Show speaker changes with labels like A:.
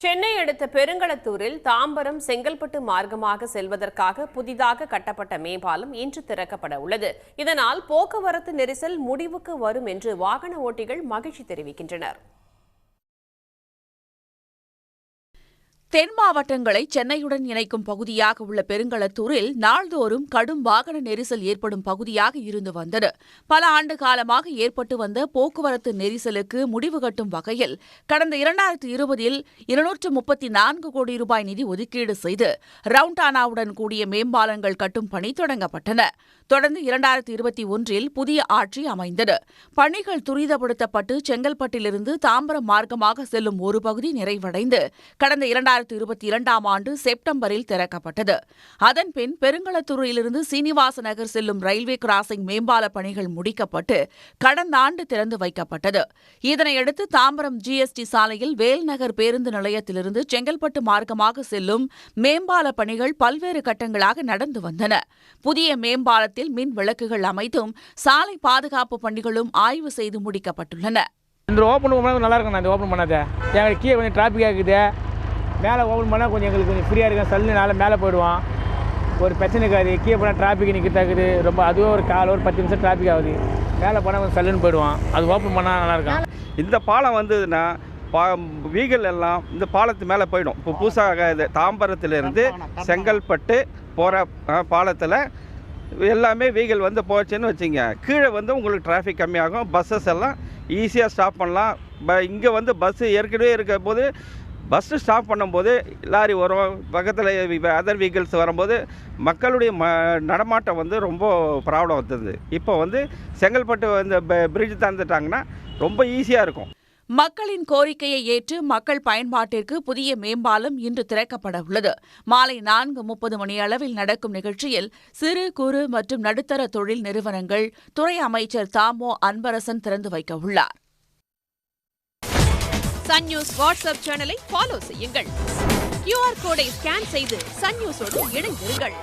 A: சென்னை அடுத்த பெருங்களத்தூரில் தாம்பரம் செங்கல்பட்டு மார்க்கமாக செல்வதற்காக புதிதாக கட்டப்பட்ட மேம்பாலம் இன்று திறக்கப்பட உள்ளது. இதனால் போக்குவரத்து நெரிசல் முடிவுக்கு வரும் என்று வாகன ஓட்டிகள் மகிழ்ச்சி தெரிவிக்கின்றனர்.
B: தென் மாவட்டங்களை சென்னையுடன் இணைக்கும் பகுதியாக உள்ள பெருங்களத்தூரில் நாள்தோறும் கடும் வாகன நெரிசல் ஏற்படும் பகுதியாக இருந்து வந்தது. பல ஆண்டு காலமாக ஏற்பட்டு வந்த போக்குவரத்து நெரிசலுக்கு முடிவு கட்டும் வகையில் கடந்த 2020இல் 234 கோடி ரூபாய் நிதி ஒதுக்கீடு செய்து ரவுண்டானாவுடன் கூடிய மேம்பாலங்கள் கட்டும் பணி தொடங்கப்பட்டன. தொடர்ந்து 2021இல் புதிய ஆட்சி அமைந்தது. பணிகள் துரிதப்படுத்தப்பட்டு செங்கல்பட்டிலிருந்து தாம்பரம் மார்க்கமாக செல்லும் ஒரு பகுதி நிறைவடைந்து கடந்த 2022ஆம் ஆண்டு செப்டம்பரில் திறக்கப்பட்டது. அதன்பின் பெருங்களத்தூரிலிருந்து சீனிவாச நகர் செல்லும் ரயில்வே கிராசிங் மேம்பால பணிகள் முடிக்கப்பட்டு கடந்த ஆண்டு திறந்து வைக்கப்பட்டது. இதனையடுத்து தாம்பரம் ஜிஎஸ்டி சாலையில் வேல்நகர் பேருந்து நிலையத்திலிருந்து செங்கல்பட்டு மார்க்கமாக செல்லும் மேம்பால பணிகள் பல்வேறு கட்டங்களாக நடந்து வந்தன. புதிய மேம்பாலத்தில் மின் விளக்குகள் அமைத்தும் சாலை பாதுகாப்பு பணிகளும் ஆய்வு செய்து முடிக்கப்பட்டுள்ளன.
C: இந்த ஓப்பன் பண்ணால் நல்லா இருக்கும். இந்த ஓப்பன் பண்ணாத எங்களுக்கு கீழே கொஞ்சம் டிராஃபிக்காக இருக்குது. மேலே ஓப்பன் பண்ணால் கொஞ்சம் எங்களுக்கு கொஞ்சம் ஃப்ரீயாக இருக்கும். சல்லுனால மேலே போயிடுவோம். ஒரு பிரச்சனை இருக்காது. கீழே போனால் டிராஃபிக் நிற்கிறதாக்குது. ரொம்ப அதுவும் ஒரு ஒரு 10 நிமிஷம் டிராஃபிக் ஆகுது. மேலே போனால் கொஞ்சம் சல்லுன்னு போயிடுவோம். அது ஓப்பன் பண்ணால் நல்லாயிருக்கும்.
D: இந்த பாலம் வந்ததுன்னா வீகல் எல்லாம் இந்த பாலத்து மேலே போயிடும். இப்போ புதுசாக இது தாம்பரத்திலிருந்து செங்கல்பட்டு போகிற பாலத்தில் எல்லாமே வீகல் வந்து போச்சுன்னு வச்சுங்க. கீழே வந்து உங்களுக்கு டிராஃபிக் கம்மியாகும். பஸ்ஸஸ் எல்லாம் ஈஸியாக ஸ்டாப் பண்ணலாம். இங்கே வந்து பஸ்ஸு ஏற்கனவே இருக்கிற போது பஸ்ஸு ஸ்டாப் பண்ணும்போது லாரி வரும், பக்கத்தில் அதர் வெஹிக்கிள்ஸ் வரும்போது மக்களுடைய நடமாட்டம் வந்து ரொம்ப ப்ராப்ளம் வந்தது. இப்போ வந்து செங்கல்பட்டு இந்த பிரிட்ஜ் தந்துட்டாங்கன்னா ரொம்ப ஈஸியாக இருக்கும்.
B: மக்களின் கோரிக்கையை ஏற்று மக்கள் பயன்பாட்டிற்கு புதிய மேம்பாலம் இன்று திறக்கப்பட உள்ளது. மாலை 4:30 மணியளவில் நடக்கும் நிகழ்ச்சியில் சிறு குறு மற்றும் நடுத்தர தொழில் நிறுவனங்கள் துறை அமைச்சர் தாமோ அன்பரசன் திறந்து வைக்க உள்ளார்.
E: சன் நியூஸ் வாட்ஸ்அப் சேனலை ஃபாலோ செய்யுங்கள். QR கோடை ஸ்கேன் செய்து சன் நியூஸோடு இணைந்திருங்கள்.